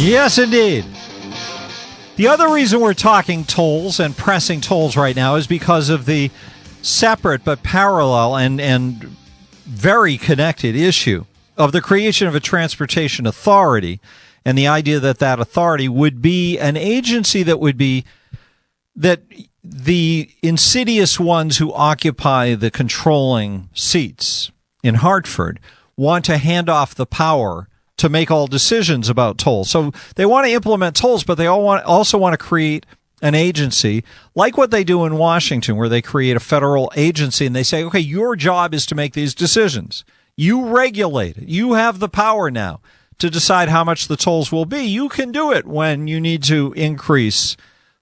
Yes, indeed. The other reason we're talking tolls and pressing tolls right now is because of the separate but parallel and very connected issue of the creation of a transportation authority and the idea that that authority would be an agency that would be that the insidious ones who occupy the controlling seats in Hartford want to hand off the power to make all decisions about tolls. So they want to implement tolls, but they also want to create an agency like what they do in Washington, where they create a federal agency and they say, okay, your job is to make these decisions. You regulate it. You have the power now to decide how much the tolls will be. You can do it when you need to increase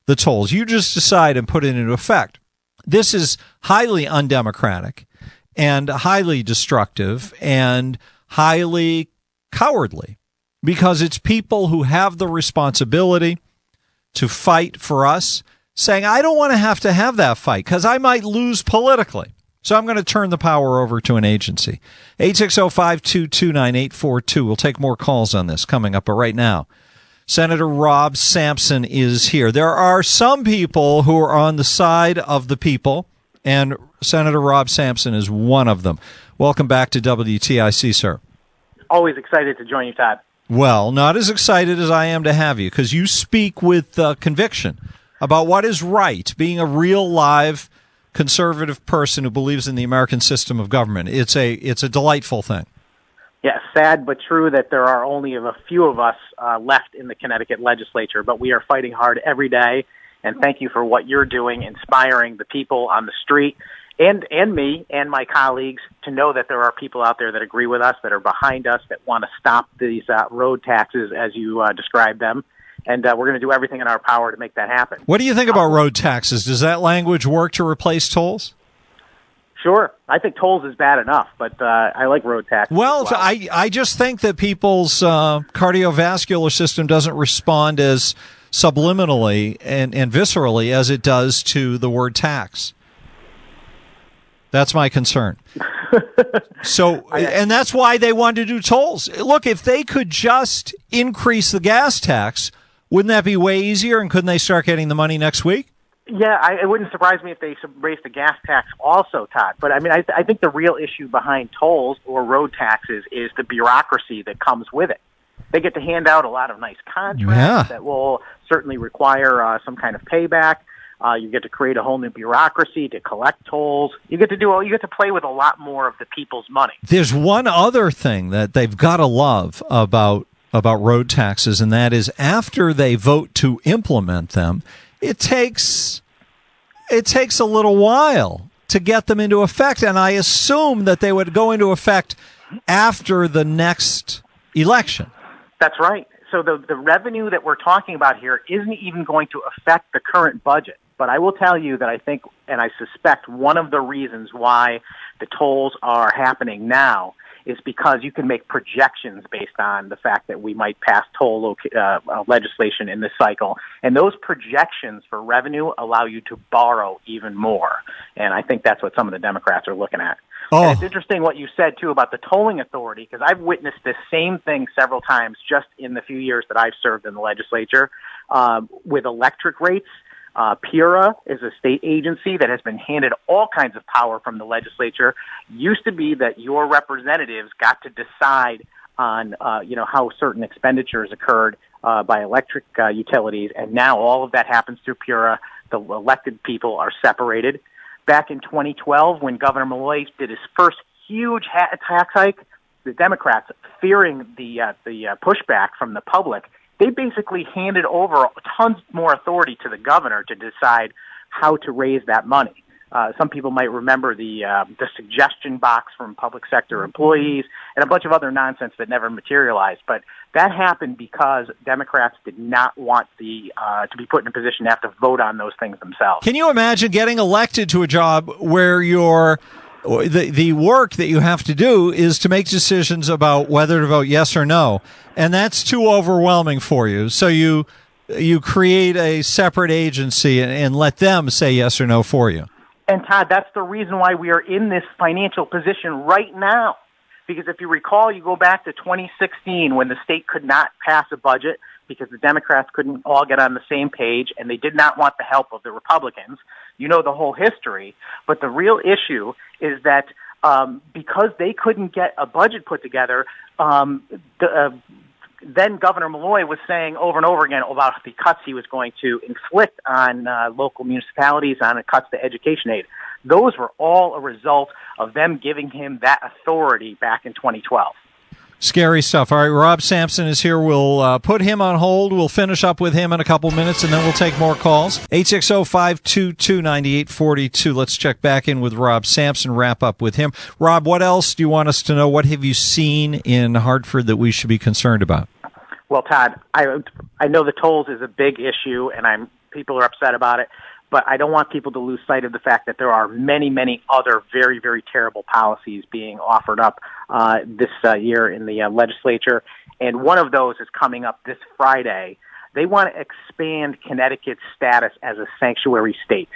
the tolls. You just decide and put it into effect. This is highly undemocratic and highly destructive and highly cowardly, because it's people who have the responsibility to fight for us saying, I don't want to have that fight because I might lose politically. So I'm going to turn the power over to an agency. 860-522-9842. We'll take more calls on this coming up. But right now, Senator Rob Sampson is here. There are some people who are on the side of the people, and Senator Rob Sampson is one of them. Welcome back to WTIC, sir. Always excited to join you, Todd. Well, not as excited as I am to have you, because you speak with conviction about what is right, being a real, live, conservative person who believes in the American system of government. It's a delightful thing. Yeah, sad but true that there are only a few of us left in the Connecticut legislature, but we are fighting hard every day, and thank you for what you're doing, inspiring the people on the street and me and my colleagues to know that there are people out there that agree with us, that are behind us, that want to stop these road taxes as you described them. And we're going to do everything in our power to make that happen. What do you think about road taxes? Does that language work to replace tolls? Sure. I think tolls is bad enough, but I like road taxes. Well, I just think that people's cardiovascular system doesn't respond as subliminally and viscerally as it does to the word tax. That's my concern. So, and that's why they want to do tolls. Look, if they could just increase the gas tax, wouldn't that be way easier? And couldn't they start getting the money next week? Yeah, it wouldn't surprise me if they raised the gas tax also, Todd. But I mean, I think the real issue behind tolls or road taxes is the bureaucracy that comes with it. They get to hand out a lot of nice contracts that will certainly require some kind of payback. You get to create a whole new bureaucracy to collect tolls. You get to play with a lot more of the people's money. There's one other thing that they've got to love about road taxes, and that is after they vote to implement them, it takes a little while to get them into effect, and I assume that they would go into effect after the next election. That's right. So the revenue that we're talking about here isn't even going to affect the current budget. But I will tell you that I think, and I suspect, one of the reasons why the tolls are happening now is because you can make projections based on the fact that we might pass toll legislation in this cycle. And those projections for revenue allow you to borrow even more. And I think that's what some of the Democrats are looking at. Oh. And it's interesting what you said, too, about the tolling authority, because I've witnessed this same thing several times just in the few years that I've served in the legislature with electric rates. PURA is a state agency that has been handed all kinds of power from the legislature. Used to be that your representatives got to decide on, how certain expenditures occurred by electric utilities, and now all of that happens through PURA. The elected people are separated. Back in 2012, when Governor Malloy did his first huge tax hike, the Democrats, fearing the pushback from the public, they basically handed over tons more authority to the governor to decide how to raise that money. Some people might remember the suggestion box from public sector employees and a bunch of other nonsense that never materialized. But that happened because Democrats did not want to be put in a position to have to vote on those things themselves. Can you imagine getting elected to a job where the work that you have to do is to make decisions about whether to vote yes or no, and that's too overwhelming for you. So you create a separate agency and let them say yes or no for you. And Todd, that's the reason why we are in this financial position right now. Because if you recall, you go back to 2016 when the state could not pass a budget because the Democrats couldn't all get on the same page, and they did not want the help of the Republicans. You know the whole history. But the real issue is that because they couldn't get a budget put together, then Governor Malloy was saying over and over again about the cuts he was going to inflict on local municipalities, on the cuts to education aid. Those were all a result of them giving him that authority back in 2012. Scary stuff. All right, Rob Sampson is here. We'll put him on hold. We'll finish up with him in a couple minutes, and then we'll take more calls. 860-522-9842. Let's check back in with Rob Sampson, wrap up with him. Rob, what else do you want us to know? What have you seen in Hartford that we should be concerned about? Well, Todd, I know the tolls is a big issue, and people are upset about it. But I don't want people to lose sight of the fact that there are many, many other very, very terrible policies being offered up this year in the legislature. And one of those is coming up this Friday. They want to expand Connecticut's status as a sanctuary state.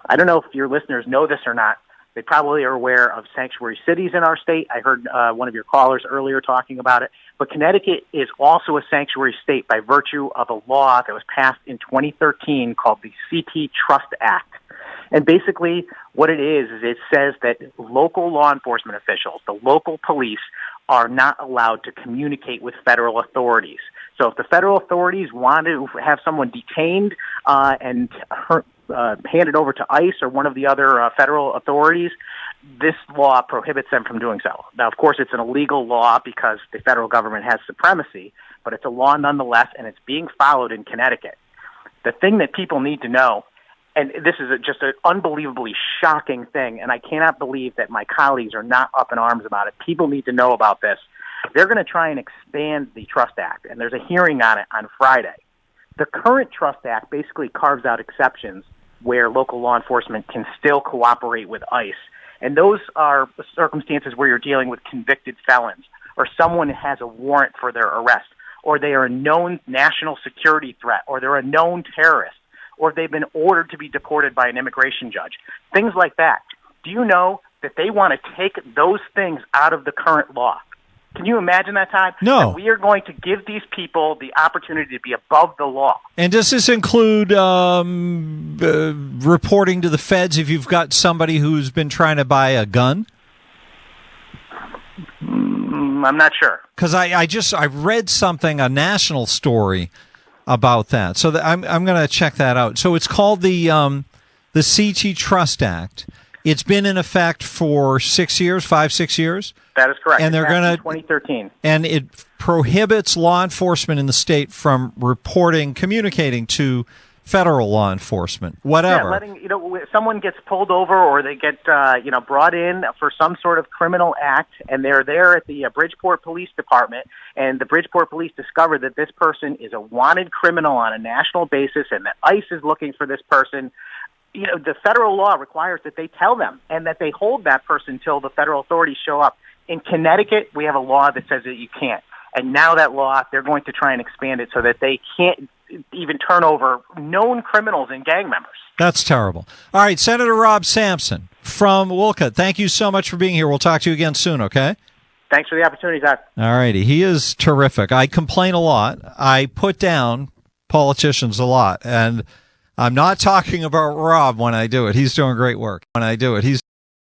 I don't know if your listeners know this or not. They probably are aware of sanctuary cities in our state. I heard one of your callers earlier talking about it. But Connecticut is also a sanctuary state by virtue of a law that was passed in 2013 called the CT Trust Act. And basically what it is it says that local law enforcement officials, the local police, are not allowed to communicate with federal authorities. So if the federal authorities want to have someone detained and handed over to ICE or one of the other federal authorities, this law prohibits them from doing so. Now, of course, it's an illegal law because the federal government has supremacy, but it's a law nonetheless, and it's being followed in Connecticut. The thing that people need to know, and this is just an unbelievably shocking thing, and I cannot believe that my colleagues are not up in arms about it. People need to know about this. They're going to try and expand the Trust Act, and there's a hearing on it on Friday. The current Trust Act basically carves out exceptions where local law enforcement can still cooperate with ICE. And those are circumstances where you're dealing with convicted felons, or someone has a warrant for their arrest, or they are a known national security threat, or they're a known terrorist, or they've been ordered to be deported by an immigration judge. Things like that. Do you know that they want to take those things out of the current law? Can you imagine that, Todd? No. That we are going to give these people the opportunity to be above the law. And does this include reporting to the feds if you've got somebody who's been trying to buy a gun? I'm not sure. Because I read something, a national story about that. So I'm going to check that out. So it's called the CT Trust Act. It's been in effect for 6 years, 6 years. That is correct. And they're going to 2013. And it prohibits law enforcement in the state from communicating to federal law enforcement, whatever. Yeah, someone gets pulled over or they get brought in for some sort of criminal act, and they're there at the Bridgeport Police Department, and the Bridgeport Police discover that this person is a wanted criminal on a national basis, and that ICE is looking for this person. The federal law requires that they tell them and that they hold that person until the federal authorities show up. In Connecticut, we have a law that says that you can't. And now that law, they're going to try and expand it so that they can't even turn over known criminals and gang members. That's terrible. All right, Senator Rob Sampson from Wolcott, thank you so much for being here. We'll talk to you again soon, okay? Thanks for the opportunity, Todd. All righty. He is terrific. I complain a lot. I put down politicians a lot, and I'm not talking about Rob when I do it. He's doing great work when I do it.